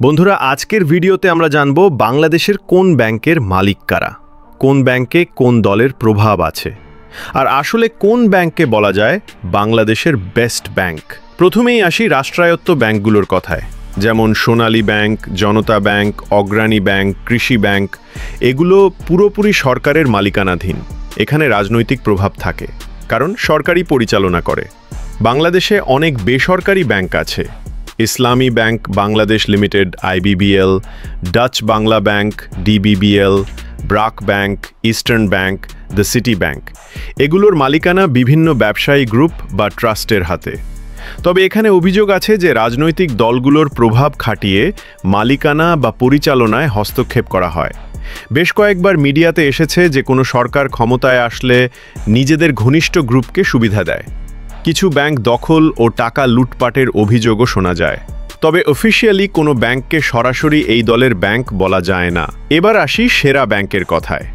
বন্ধুরা আজকের ভিডিওতে আমরা জানব বাংলাদেশের কোন ব্যাংকের মালিক কারা, কোন ব্যাংকে কোন দলের প্রভাব আছে, আর আসলে কোন ব্যাংককে বলা যায় বাংলাদেশের বেস্ট ব্যাংক। প্রথমেই আসি রাষ্ট্রায়ত্ত ব্যাংকগুলোর কথায়, যেমন সোনালী ব্যাংক, জনতা ব্যাংক, অগ্রণী ব্যাংক, কৃষি ব্যাংক। এগুলো পুরোপুরি সরকারের মালিকানাধীন। এখানে রাজনৈতিক প্রভাব থাকে, কারণ সরকারই পরিচালনা করে। বাংলাদেশে অনেক বেসরকারি ব্যাংক আছে। ইসলামী bank Bangladesh limited IBBL, Dutch Bangla bank DBBL, BRAC bank, eastern bank, the city bank. এগুলোর মালিকানা বিভিন্ন ব্যবসায়ী গ্রুপ বা ট্রাস্টের হাতে। তবে এখানে অভিযোগ আছে যে রাজনৈতিক দলগুলোর প্রভাব খাটিয়ে মালিকানা বা পরিচালনায় হস্তক্ষেপ করা হয়। বেশ কয়েকবার মিডিয়াতে এসেছে যে কোনো সরকার ক্ষমতায় আসলে নিজেদের ঘনিষ্ঠ গ্রুপকে সুবিধা দেয়। কিছু ব্যাংক দখল ও টাকা লুটপাটের অভিযোগও শোনা যায়। তবে অফিসিয়ালি কোনো ব্যাংককে সরাসরি এই দলের ব্যাংক বলা যায় না। এবার আসি সেরা ব্যাংকের কথায়।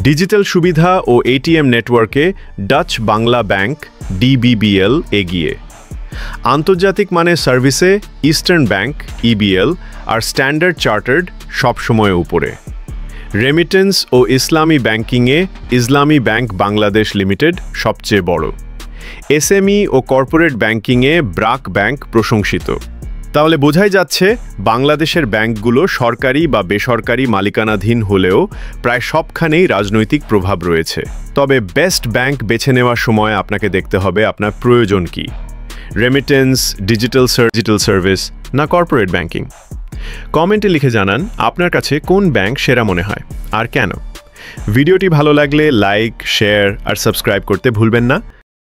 ডিজিটাল সুবিধা ও ATM নেটওয়ার্কে ডাচ বাংলা ব্যাংক DBBL এগিয়ে। আন্তর্জাতিক মানের সার্ভিসে ইস্টার্ন ব্যাংক EBL আর স্ট্যান্ডার্ড চার্টার্ড সবসময় উপরে। রেমিটেন্স ও ইসলামী ব্যাংকিংয়ে ইসলামী ব্যাংক বাংলাদেশ লিমিটেড সবচেয়ে বড়। SME ও কর্পোরেট ব্যাংকিংয়ে ব্রাক ব্যাংক প্রশংসিত। তাহলে বোঝাই যাচ্ছে বাংলাদেশের ব্যাংকগুলো সরকারি বা বেসরকারি মালিকানাধীন হলেও প্রায় সবখানেই রাজনৈতিক প্রভাব রয়েছে। তবে বেস্ট ব্যাংক বেছে নেওয়ার সময় আপনাকে দেখতে হবে আপনার প্রয়োজন কি, রেমিটেন্স, ডিজিটাল সার্ভিস না কর্পোরেট ব্যাংকিং। কমেন্টে লিখে জানান আপনার কাছে কোন ব্যাংক সেরা মনে হয় আর কেন। ভিডিওটি ভালো লাগলে লাইক, শেয়ার আর সাবস্ক্রাইব করতে ভুলবেন না।